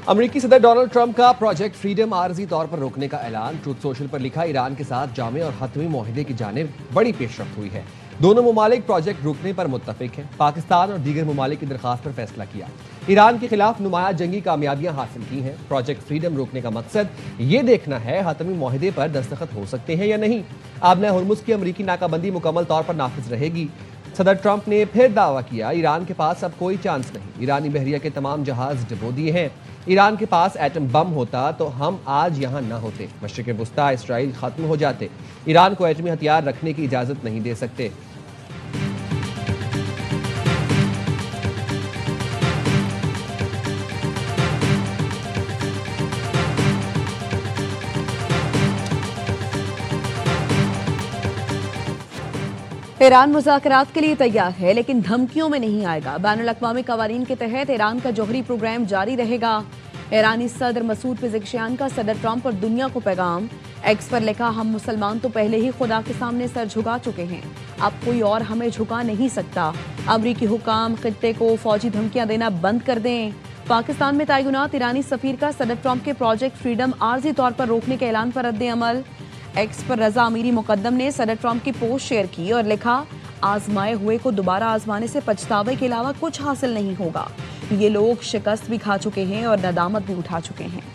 अमेरिकी सदर Donald Trump का प्रोजेक्ट फ्रीडम आर्जी तौर पर रोकने का ऐलान। ट्रूथ सोशल पर लिखा, ईरान के साथ जामे और हतमी मुआहदे की जानिब बड़ी पेशरफ्त हुई है। दोनों ममालिक प्रोजेक्ट रोकने पर मुत्तफिक हैं। पाकिस्तान और दीगर ममालिक की दरखास्त पर फैसला किया। ईरान के खिलाफ नुमाया जंगी कामयाबियां हासिल की हैं। प्रोजेक्ट फ्रीडम रोकने का मकसद ये देखना है हतमी मुआहदे पर दस्तखत हो सकते हैं या नहीं। आबना हुर्मुज़ की अमरीकी नाकाबंदी मुकम्मल तौर पर नाफिज रहेगी। सदर ट्रंप ने फिर दावा किया, ईरान के पास अब कोई चांस नहीं। ईरानी बहरिया के तमाम जहाज डुबो दिए हैं। ईरान के पास एटम बम होता तो हम आज यहाँ न होते। मशरिक़ वुस्ता इसराइल खत्म हो जाते। ईरान को एटमी हथियार रखने की इजाज़त नहीं दे सकते। ईरान मुज़ाकरात के लिए तैयार है लेकिन धमकियों में नहीं आएगा। बैनुल अक़वामी क़वानीन के तहत ईरान का जौहरी प्रोग्राम जारी रहेगा। ईरानी सदर मसूद पेज़ेश्कियान का सदर ट्रंप और दुनिया को पैगाम। एक्स पर लिखा, हम मुसलमान तो पहले ही खुदा के सामने सर झुका चुके हैं, अब कोई और हमें झुका नहीं सकता। अमरीकी हुकाम खित्ते को फौजी धमकियां देना बंद कर दें। पाकिस्तान में तैनात ईरानी सफीर का सदर ट्रंप के प्रोजेक्ट फ्रीडम आर्जी तौर पर रोकने के ऐलान पर रद्द अमल। एक्स पर रजा अमीरी मुकद्दम ने सदर ट्रंप की पोस्ट शेयर की और लिखा, आजमाए हुए को दोबारा आजमाने से पछतावे के अलावा कुछ हासिल नहीं होगा। ये लोग शिकस्त भी खा चुके हैं और नदामत भी उठा चुके हैं।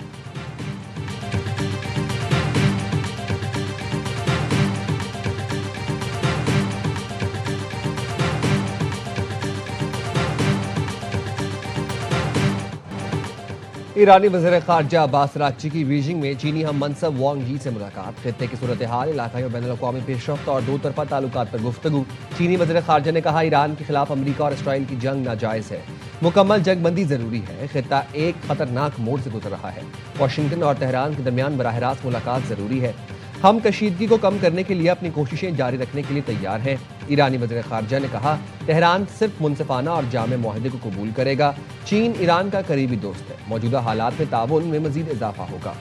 ईरानी वज़ीर ख़ारजा अब्बास अराग़ची की बीजिंग में चीनी हम मनसब वांग यी से मुलाकात। खित्ते की सूरत हाल, इलाक़ाई और बैनुल अक़वामी पेशरफ्त और दो तरफ़ा ताल्लुकात पर गुफ्तगू। चीनी वज़ीर ख़ारजा ने कहा, ईरान के खिलाफ अमरीका और इसराइल की जंग नाजायज़ है, मुकम्मल जंगबंदी ज़रूरी है। खित्ता एक ख़तरनाक मोड़ से गुजर रहा है। वाशिंगटन और तेहरान के दरमियान बराह रास्त मुलाकात ज़रूरी है। हम कशीदगी को कम करने के लिए अपनी कोशिशें जारी रखने के लिए तैयार हैं। ईरानी वज़ीर ख़ारजा ने कहा, तेहरान सिर्फ मुनसिफाना और जामे मुआहदे को कबूल करेगा। चीन ईरान का करीबी दोस्त है। मौजूदा हालात में ताउन में मज़ीद इजाफा होगा।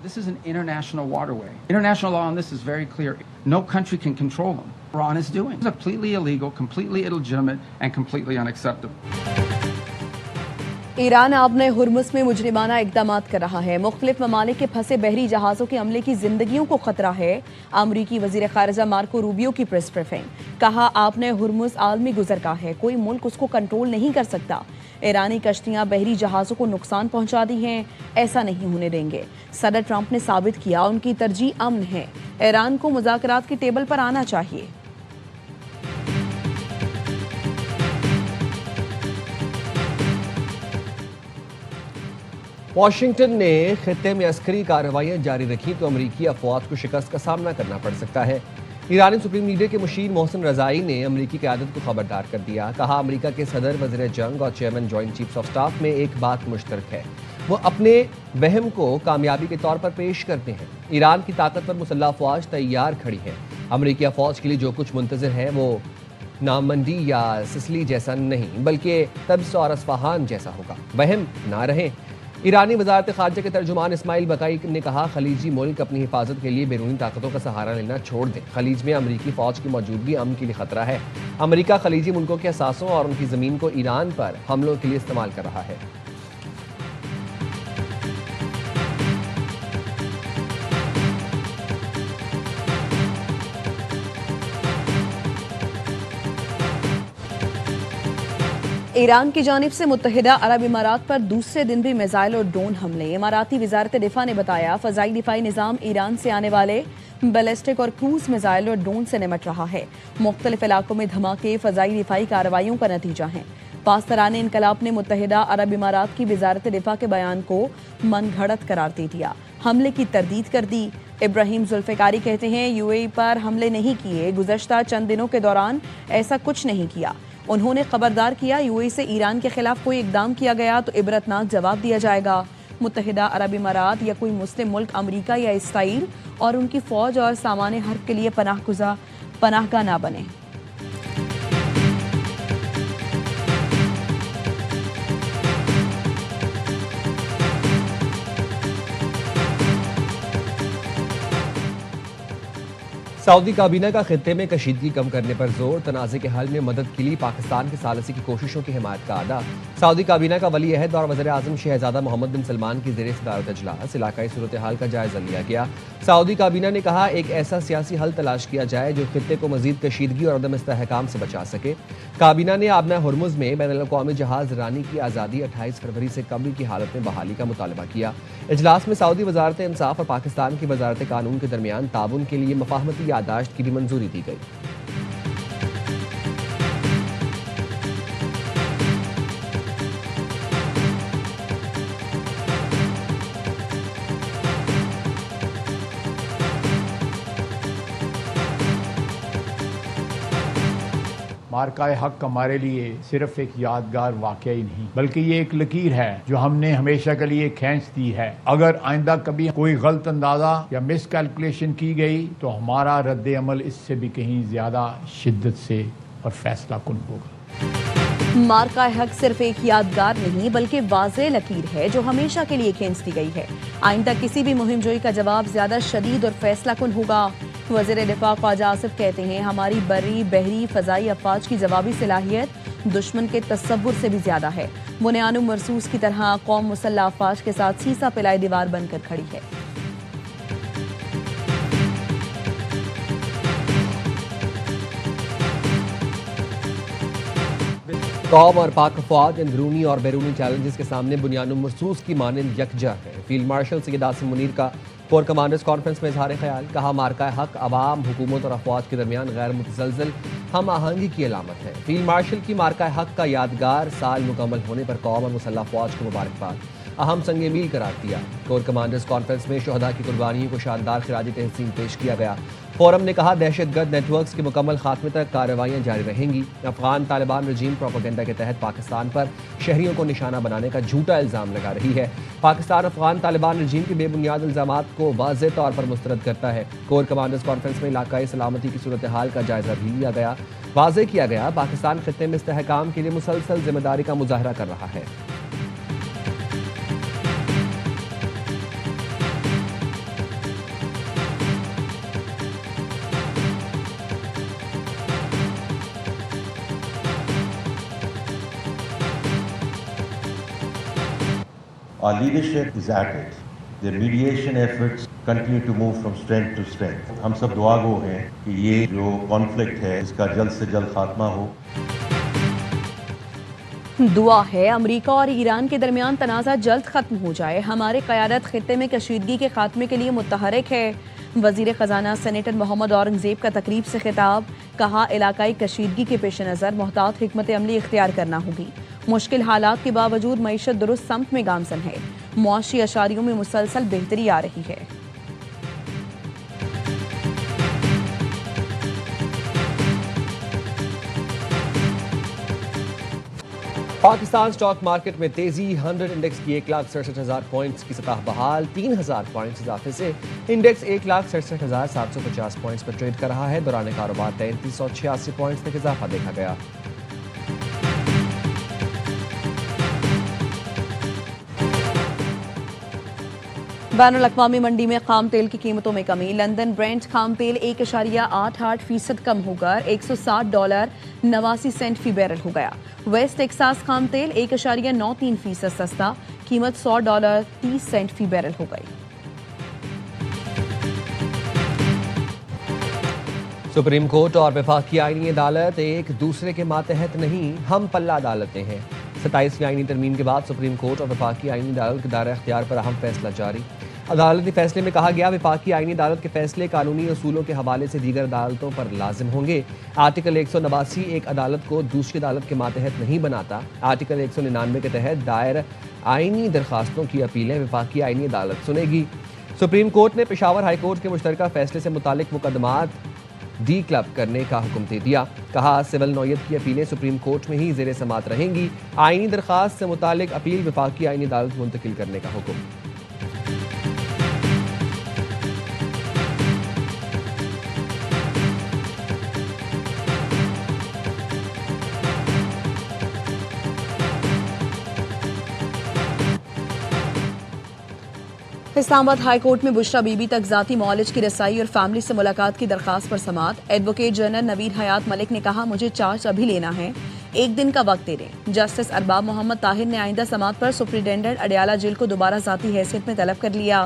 This is an international waterway. International law on this is very clear. No country can control them. Iran is doing. It's completely illegal, completely illegitimate, and completely unacceptable. Iran आबने हुर्मुज़ में मुजरिमाना इक़दामात कर रहा है। मुख्तलिफ ममालिक के फंसे बहरी जहाज़ों के अमले की जिंदगियों को खतरा है। अमरीकी वज़ीर ख़ारिजा मार्को रूबियो की प्रेस ब्रीफिंग। कहा, आपने हुर्मुज़ आलमी गुज़रगाह है, कोई मुल्क उसको कंट्रोल नहीं कर सकता। ईरानी कश्तियां बहरी जहाज़ों को नुकसान पहुंचा दी हैं, ऐसा नहीं होने देंगे। सदर ट्रंप ने साबित किया उनकी तरजीह अमन है। ईरान को मुज़ाकरात की टेबल पर आना चाहिए। वाशिंगटन ने खित्ते में अस्करी कार्रवाइयां जारी रखी तो अमरीकी अफवाज को शिकस्त का सामना करना पड़ सकता है। ईरानी सुप्रीम लीडर के मुशीर मोहसिन रज़ाई ने अमरीकी क़यादत को खबरदार कर दिया। कहा, अमरीका के सदर, वज़ीर जंग और chairman joint chiefs of staff में एक बात मुश्तरक है, वो अपने वहम को कामयाबी के तौर पर पेश करते हैं। ईरान की ताकत पर मुसल्लह अफवाज तैयार खड़ी है। अमरीकी अफवाज के लिए जो कुछ मुंतज़र है वो नामंदी या सिसली जैसा नहीं, बल्कि तब्स और अस्फहान जैसा होगा। वहम ना रहे। ईरानी वज़ारत ख़ारजा के तर्जुमान इस्माइल बकाई ने कहा, खलीजी मुल्क अपनी हिफाजत के लिए बैरूनी ताकतों का सहारा लेना छोड़ दें। खलीज में अमरीकी फ़ौज की मौजूदगी अमन के लिए ख़तरा है। अमरीका खलीजी मुल्कों के असासों और उनकी ज़मीन को ईरान पर हमलों के लिए इस्तेमाल कर रहा है। ईरान की जानिब से मुत्तहिदा अरब इमारात पर दूसरे दिन भी मिसाइल और ड्रोन हमले। इमाराती वज़ारत दिफा ने बताया, फ़ज़ाई दिफाई निज़ाम ईरान से आने वाले बैलिस्टिक और क्रूज मिसाइल और ड्रोन से निमट रहा है। मुख्तलिफ इलाकों में धमाके फ़ज़ाई दिफाई कार्रवाइयों का नतीजा हैं। पासदारान इनकलाब ने मुत्तहिदा अरब इमारात की वज़ारत दिफा के बयान को मनगढ़ंत करार दे दिया। हमले की तरदीद कर दी। इब्राहिम जुल्फ़िकारी कहते हैं, यूएई पर हमले नहीं किए, गुज़श्ता चंद दिनों के दौरान ऐसा कुछ नहीं किया। उन्होंने खबरदार किया, यूएई से ईरान के खिलाफ कोई इकदाम किया गया तो इबरतनाक जवाब दिया जाएगा। मुत्तहिदा अरब इमारात या कोई मुस्लिम मुल्क अमरीका या इसराइल और उनकी फ़ौज और सामान्य हर्ब के लिए पनाहगाह ना बने। सऊदी काबीना का खित्ते में कशीदगी कम करने पर जोर, तनाज़े के हल में मदद के लिए पाकिस्तान की सालसी की कोशिशों की हिमायत का अदा। सऊदी काबीना का वली अहद और वज़ीर आज़म शहजादा मोहम्मद बिन सलमान की ज़ेर सदारत इजलास, इलाकाई सूरत हाल का जायजा लिया गया। सऊदी काबीना ने कहा, एक ऐसा सियासी हल तलाश किया जाए जो खित्ते को मजीद कशीदगी और अदम इस्तेहकाम से बचा सके। काबीना ने आबना हुर्मुज़ में बैनुल अक़वामी जहाज़ रानी की आज़ादी 28 फरवरी से कबल की हालत में बहाली का मुतालबा किया। इजलास में सऊदी वजारत इंसाफ और पाकिस्तान की वजारत कानून के दरमियान ताउन के लिए मफाहमती यादाश्त की भी मंजूरी दी गई। मार्का हक हमारे लिए सिर्फ एक यादगार वाक़या ही नहीं, बल्कि ये एक लकीर है जो हमने हमेशा के लिए खींच दी है। अगर आइंदा कभी कोई गलत अंदाजा या मिस कैलकुलेशन की गई तो हमारा रद्द अमल इससे भी कहीं ज्यादा शिद्दत से और फैसला कुन होगा। मार्का हक सिर्फ एक यादगार नहीं बल्कि वाज़ेह लकीर है जो हमेशा के लिए खींच दी गई है। आइंदा किसी भी मुहिम जोई का जवाब ज्यादा शदीद और फैसला कुन होगा। वज़ीर दिफा ख्वाजा आसिफ कहते हैं, हमारी बर्री बहरी फ़ज़ाई अफ़वाज की जवाबी सलाहियत दुश्मन के तसव्वुर से भी ज्यादा है। बुनियानु मरसूस की तरह कौम मुसल्लह अफ़वाज के साथ सीसा पिलाए दीवार बनकर खड़ी है। कौम और पाक अफवाज अंदरूनी और बैरूनी चैलेंजेस के सामने बुनियाद मरसूस की मानंद यकजा है। फील्ड मार्शल सैयद आसिम मुनीर का कोर कमांडर्स कॉन्फ्रेंस में इजहार ख्याल, कहा मार्का हक अवाम, हुकूमत और अफवाज के दरमियान गैर मुतसलसल हम आहंगी की अलामत है। फील्ड मार्शल की मार्का हक का यादगार साल मुकम्मल होने पर कौम और मुसल्लह अफवाज को मुबारकबाद, अहम संग मील करार दिया। कोर कमांडर्स कॉन्फ्रेंस में शहदा की कुर्बानियों को शानदार खिराज तहसीन पेश किया गया। फोरम ने कहा, दहशतगर्द नेटवर्क्स के मुकम्मल खात्मे तक कार्रवाइयाँ जारी रहेंगी। अफगान तालिबान रजीम प्रोपेगेंडा के तहत पाकिस्तान पर शहरियों को निशाना बनाने का झूठा इल्ज़ाम लगा रही है। पाकिस्तान अफगान तालिबान रजीम के बेबुनियाद इल्ज़ामात को वाज़ेह तौर पर मुस्तरद करता है। कोर कमांडर्स कॉन्फ्रेंस में इलाकाई सलामती की सूरत हाल का जायजा भी लिया गया। वाज़ेह किया गया, पाकिस्तान खित्ते में इस्तेहकाम के लिए मुसलसल जिम्मेदारी का मुजाहरा कर रहा है। Our leadership is at it. Their mediation efforts continue to move from strength to strength. हम सब दुआ गो हैं कि ये जो कॉन्फ्लिक्ट है इसका जल्द से जल्द खात्मा हो। दुआ है अमेरिका और ईरान के दरमियान तनाज़ा जल्द खत्म हो जाए। हमारी क़यादत खित्ते में कशीदगी के खात्मे के लिए मुतहरिक है। वज़ीर ख़जाना सेनेटर मोहम्मद औरंगज़ेब का तकरीब से खिताब, कहा इलाकाई कशीदगी के पेश नज़र मोहतात हिकमत अमली इख्तियार करना होगी। मुश्किल हालात के बावजूद मईशत दुरुस्त समत में गामजन है। मुआशी अशारियों में मुसलसल बेहतरी आ रही है। पाकिस्तान स्टॉक मार्केट में तेजी, 100 इंडेक्स की 1,67,000 पॉइंट्स की सतह बहाल। 3,000 पॉइंट्स इजाफे से इंडेक्स 1,67,750 पॉइंट्स पर ट्रेड कर रहा है। दौरान कारोबार 3,386 पॉइंट्स तक इजाफा देखा गया। बैनुल अक़वामी मंडी में खाम तेल की कीमतों में कमी। लंदन ब्रेंट खाम तेल 1.88% कम होकर $160.89 फी बैरल हो गया। वेस्ट टेक्सास खाम तेल 1.93% सस्ता, कीमत $100.30 फी बैरल हो गई। सुप्रीम कोर्ट और वफाकी आईनी अदालत एक दूसरे के मातहत नहीं, हम पल्ला अदालतें हैं। 27वीं आईनी तरमीम के बाद सुप्रीम कोर्ट और वफाकी आईनी अदालत के दायरा अख्तियार पर अहम फैसला जारी। अदालती फैसले में कहा गया, वफाकी आईनी अदालत के फैसले कानूनी असूलों के हवाले से दीगर अदालतों पर लाजिम होंगे। आर्टिकल 189 एक अदालत को दूसरी अदालत के मातहत नहीं बनाता। आर्टिकल 199 के तहत दायर आईनी दरखास्तों की अपीलें वफाकी आईनी अदालत सुनेगी। सुप्रीम कोर्ट ने पेशावर हाई कोर्ट के मुश्तरका फैसले से मुतालिक मुकदमात डी क्लब करने का हुक्म दे दिया। कहा, सिविल नौयत की अपीलें सुप्रीम कोर्ट में ही ज़ेर समात रहेंगी। आईनी दरखास्त से मुतालिक अपील वफाकी आईनी अदालत मुंतकिल करने का हुक्म। इस्लामाबाद हाई कोर्ट में बुशरा बीबी तक जाती मौलिज की रसाई और फैमिली से मुलाकात की दरखास्त पर समाअत। एडवोकेट जनरल नवीद हयात मलिक ने कहा, मुझे चार्ज अभी लेना है, एक दिन का वक्त दे दें। जस्टिस अरबाब मोहम्मद ताहिर ने आइंदा समाअत पर सुप्रिंटेंडेंट अडयाला जेल को दोबारा जाती हैसियत में तलब कर लिया।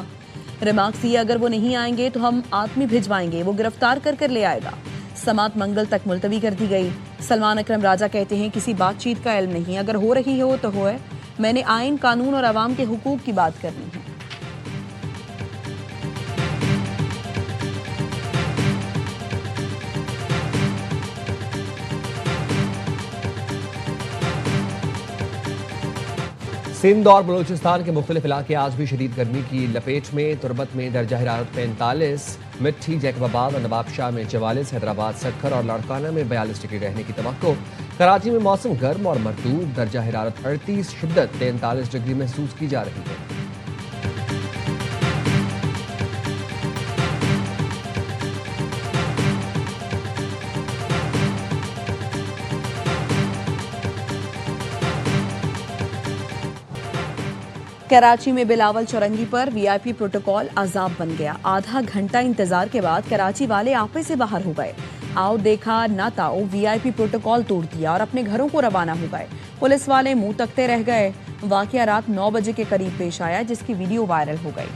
रिमार्क्स दिए, अगर वो नहीं आएंगे तो हम आदमी भिजवाएंगे, वो गिरफ्तार कर ले आएगा। समाअत मंगल तक मुलतवी कर दी गई। सलमान अकरम राजा कहते हैं, किसी बातचीत का इल्म नहीं, अगर हो रही हो तो हो, मैंने आइन, कानून और अवाम के हुकूक की बात करनी है। सिंध और बलूचिस्तान के मुख्तलिफ इलाके आज भी शदीद गर्मी की लपेट में। तुरबत में दर्जा हरारत 45, मिट्टी, जैकबाबाद और नवाबशाह में 44, हैदराबाद, सक्खर और लाड़काना में 42 डिग्री रहने की तवक्को। कराची में मौसम गर्म और मरतूब, दर्जा हरारत 38, शिद्दत 43 डिग्री महसूस की जा रही है। कराची में बिलावल चौरंगी पर वीआईपी प्रोटोकॉल अजाब बन गया। आधा घंटा इंतजार के बाद कराची वाले आपे से बाहर हो गए। आओ देखा ना ताओ वीआईपी प्रोटोकॉल तोड़ दिया और अपने घरों को रवाना हो गए। पुलिस वाले मुंह तकते रह गए। वाकया रात 9 बजे के करीब पेश आया, जिसकी वीडियो वायरल हो गई।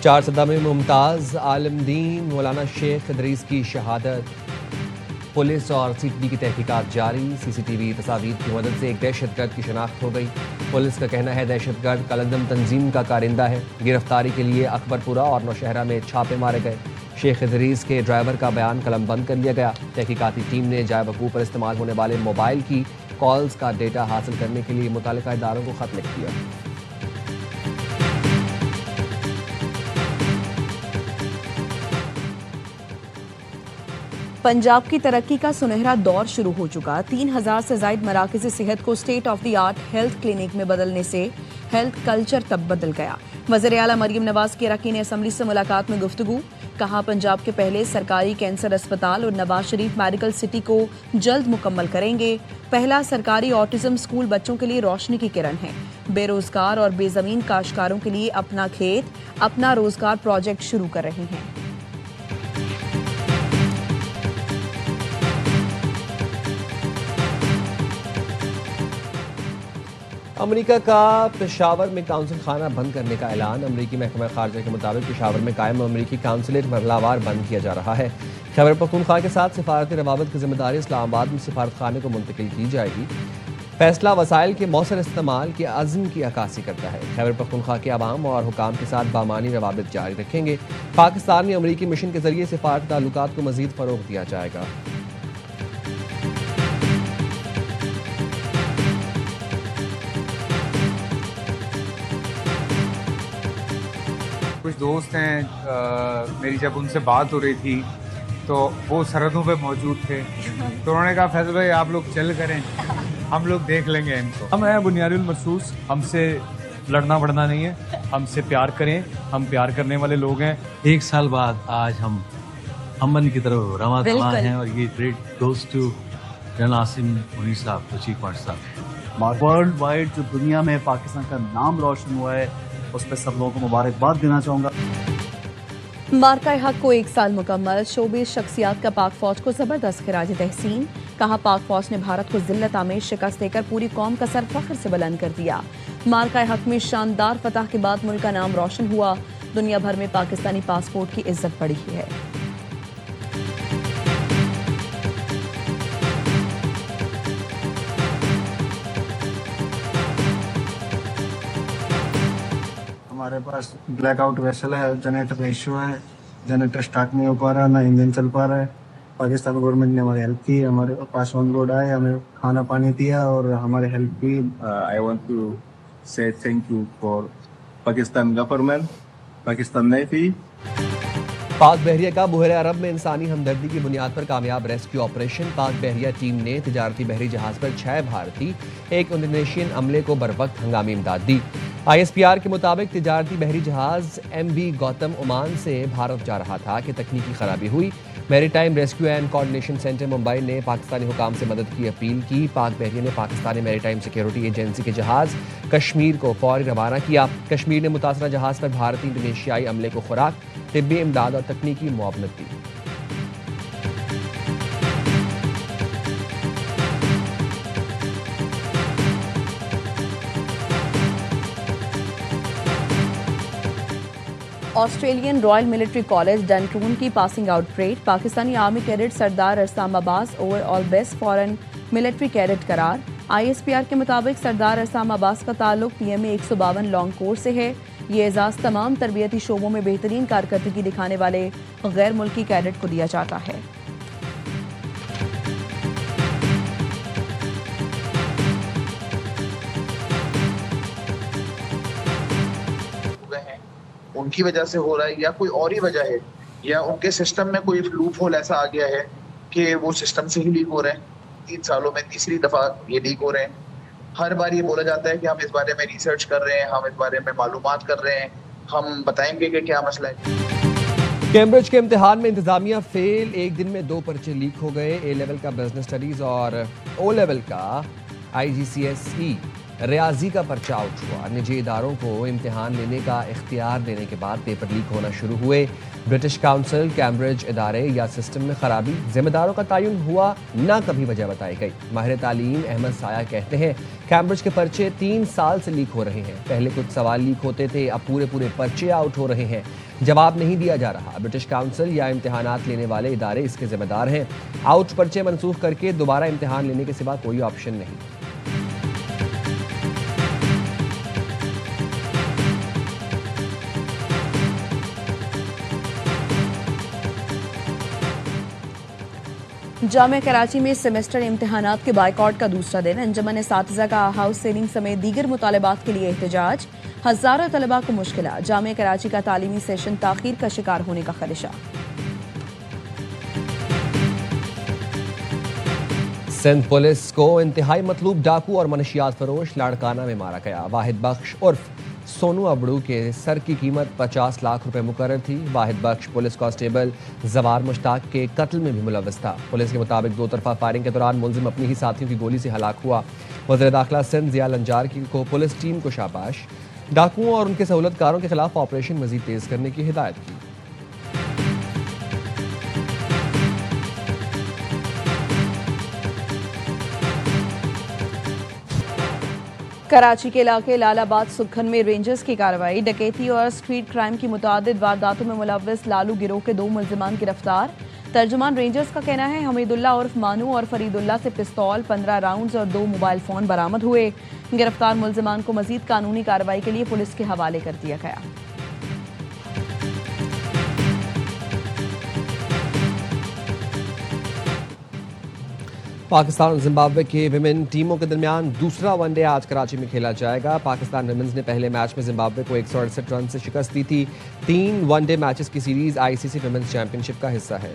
चारसदा में मुमताज आलमदीन मौलाना शेख इदरीस की शहादत। पुलिस और सीपीडी की तहकीकात जारी। सीसीटीवी तस्वीर की मदद से एक दहशतगर्द की शनाख्त हो गई। पुलिस का कहना है दहशतगर्द कलंदम तंजीम का कारिंदा है। गिरफ्तारी के लिए अकबरपुरा और नौशहरा में छापे मारे गए। शेख इदरीस के ड्राइवर का बयान कलम बंद कर लिया गया। तहकीकाती टीम ने जाय वकूफ़ पर इस्तेमाल होने वाले मोबाइल की कॉल्स का डेटा हासिल करने के लिए मुतालिका इदारों को खत लिख दिया। पंजाब की तरक्की का सुनहरा दौर शुरू हो चुका। 3000 से ज्यादा मराकज़ सेहत को state of the art health clinic में बदलने से हेल्थ कल्चर तब बदल गया। वज़ीर आला मरियम नवाज की अरकान असम्बली से मुलाकात में गुफ्तगू। कहा, पंजाब के पहले सरकारी कैंसर अस्पताल और नवाज शरीफ मेडिकल सिटी को जल्द मुकम्मल करेंगे। पहला सरकारी ऑटिज्म स्कूल बच्चों के लिए रोशनी की किरण है। बेरोजगार और बेजमीन काश्तकारों के लिए अपना खेत अपना रोजगार प्रोजेक्ट शुरू कर रहे हैं। अमेरिका का पेशावर में काउंसिल खाना बंद करने का ऐलान। अमेरिकी महकमा खारजा के मुताबिक पेशावर में कायम अमेरिकी काउंसलेट मरहलावार बंद किया जा रहा है। खैबर पख्तूनख्वा के साथ सिफारती रवाबत की जिम्मेदारी इस्लामाबाद में सिफारत खाने को मुंतकिल की जाएगी। फैसला वसाइल के मौसर इस्तेमाल के अज़्म की अक्कासी करता है। खैबर पख्तूनख्वा के अवाम और हुकाम के साथ बामानी रवाबित जारी रखेंगे। पाकिस्तान में अमेरिकी मिशन के जरिए सिफारती ताल्लुकात को मजीद फरोग दिया जाएगा। कुछ दोस्त हैं मेरी, जब उनसे बात हो रही थी तो वो सरहदों पे मौजूद थे, तो उन्होंने कहा, फैसल भाई आप लोग चल करें, हम लोग देख लेंगे इनको। हम हैं बुनियादुल महसूस, हमसे लड़ना बढ़ना नहीं है, हमसे प्यार करें, हम प्यार करने वाले लोग हैं। 1 साल बाद आज हम अमन की तरफ रवाना हैं और ये great goes to general Asim Munir साहब, तो चीफ मार्शल साहब। वर्ल्ड वाइड जो दुनिया में पाकिस्तान का नाम रोशन हुआ है, उस पर सब लोगों को मुबारकबाद देना चाहूँगा। मार्का हक को 1 साल मुकम्मल। शोबीज शख्सियात का पाक फौज को जबरदस्त खिराज तहसीन। कहा, पाक फौज ने भारत को जिल्लत आमेज शिकस्त देकर पूरी कौम का सर फख्र से बुलंद कर दिया। मार्का हक में शानदार फतह के बाद मुल्क का नाम रोशन हुआ। दुनिया भर में पाकिस्तानी पासपोर्ट की इज्जत बढ़ी है। हमारे पास ब्लैकआउट वेसल है, जनरेटर इशू है, जनरेटर स्टार्ट नहीं हो पा रहा, ना इंजन चल पा रहा है। पाकिस्तान गवर्नमेंट ने हमारी हेल्प की, हमारे पास ऑन रोड आए, हमें खाना पानी दिया और हमारे हेल्प की। आई वांट टू से thank you for Pakistan government, Pakistan navy. पाक बहरिया का बुहर अरब में इंसानी हमदर्दी की बुनियाद पर कामयाब रेस्क्यू ऑपरेशन। पाक बहरिया टीम ने तिजारती बहरी जहाज पर 6 भारतीय, एक इंडोनेशियन अमले को बरवक्त हंगामी इमदाद दी। ISPR के मुताबिक तिजारती बहरी जहाज MV गौतम ओमान से भारत जा रहा था कि तकनीकी खराबी हुई। Maritime rescue and coordination centre Mumbai ने पाकिस्तानी हुकाम से मदद की अपील की। पाक बहरिया ने पाकिस्तानी मैरीटाइम सिक्योरिटी एजेंसी के जहाज कश्मीर को फौरी रवाना किया। कश्मीर ने मुतासरा जहाज पर भारतीय इंडोनेशियाई अमले को खुराक, तिब्बी इमदाद और तकनीकी मुआवनत दी। Australian royal military college Duntroon की passing out parade. Pakistani army cadet Sardar Arsam Abbas overall best foreign military cadet करार। ISPR के मुताबिक सरदार अरसाम अब्बास का ताल्लुक PMA 152 लॉन्ग कोर्स से है। ये एजाज़ तमाम तरबियती शोबों में बेहतरीन कारकर्दगी दिखाने वाले गैर मुल्की कैडेट को दिया जाता है। उनकी वजह से हो रहा है या कोई और ही वजह है, या उनके सिस्टम में कोई लूप होल ऐसा आ गया है कि वो सिस्टम से ही लीक हो रहे हैं। 3 सालों में तीसरी दफा ये लीक हो रहे हैं। हर बार ये बोला जाता है कि हम इस बारे में रिसर्च कर रहे हैं, हम इस बारे में मालूमात कर रहे हैं, हम बताएंगे कि क्या मसला है। कैम्ब्रिज के इम्तिहान में इंतजामिया फेल। एक दिन में 2 पर्चे लीक हो गए। A लेवल का बिजनेस स्टडीज और O लेवल का IGCSE रियाजी का पर्चा आउट हुआ। निजी इदारों को इम्तिहान लेने का इख्तियार देने के बाद पेपर लीक होना शुरू हुए। ब्रिटिश काउंसिल, कैम्ब्रिज इदारे या सिस्टम में खराबी, जिम्मेदारों का तयन हुआ, ना कभी वजह बताई गई। माहिर तालीम अहमद साया कहते हैं कैम्ब्रिज के पर्चे 3 साल से लीक हो रहे हैं। पहले कुछ सवाल लीक होते थे, अब पूरे पर्चे आउट हो रहे हैं। जवाब नहीं दिया जा रहा। ब्रिटिश काउंसिल या इम्तिहानात लेने वाले इदारे इसके जिम्मेदार हैं। आउट पर्चे मनसूख करके दोबारा इम्तिहान लेने के सिवा कोई ऑप्शन नहीं। जामिया कराची में सेमेस्टर इम्तिहानात के बाइकआउट का दूसरा दिन। अंजुमन एसातिज़ा का हाउस सेलिंग समेत दीगर मुतालबात के लिए एहतजाज। हजारों तलबा को मुश्किलात। जामिया कराची का तालीमी सेशन ताखीर का शिकार होने का खदशा। सिंध पुलिस को इंतहाई मतलूब डाकू और मनशियात फरोश लाड़काना में मारा गया। वाहिद बख्श उर्फ सोनू अबड़ू के सर की कीमत 50 लाख रुपए मुकर्रर थी। वाहिद बख्श पुलिस कांस्टेबल जवार मुश्ताक के कत्ल में भी मुलव्वस था। पुलिस के मुताबिक 2 तरफा फायरिंग के दौरान मुलजिम अपनी ही साथियों की गोली से हलाक हुआ। वज़ीर दाखिला सिंध ज़िया लंजार को पुलिस टीम को शाबाश। डाकुओं और उनके सहूलतकारों के खिलाफ ऑपरेशन मजीद तेज करने की हिदायत की। कराची के इलाके लालाबाद सुखन में रेंजर्स की कार्रवाई। डकैती और स्ट्रीट क्राइम की मुतादिद वारदातों में मुलव्वस लालू गिरोह के 2 मुल्जिमान गिरफ्तार। तर्जुमान रेंजर्स का कहना है हमीदुल्लाह उर्फ मानू और फरीदुल्लाह से पिस्तौल, 15 राउंड्स और 2 मोबाइल फोन बरामद हुए। गिरफ्तार मुल्जिमान को मजीद कानूनी कार्रवाई के लिए पुलिस के हवाले कर दिया गया। पाकिस्तान और जिम्बाब्वे के विमेन टीमों के दरमियान दूसरा वनडे आज कराची में खेला जाएगा। पाकिस्तान विमेंस ने पहले मैच में जिम्बाब्वे को 168 रन से शिकस्त दी थी। 3 वनडे मैचेस की सीरीज ICC विमेंस चैंपियनशिप का हिस्सा है।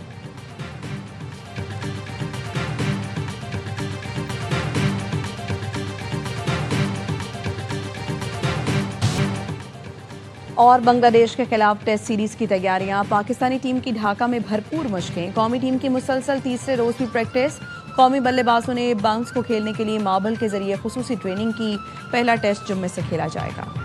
और बांग्लादेश के खिलाफ टेस्ट सीरीज की तैयारियां। पाकिस्तानी टीम की ढाका में भरपूर मशकें। कौमी टीम की मुसलसल तीसरे रोज भी प्रैक्टिस। कौमी बल्लेबाजों ने बाउंस को खेलने के लिए मार्बल के जरिए खुसूसी ट्रेनिंग की। पहला टेस्ट जुम्मे से खेला जाएगा।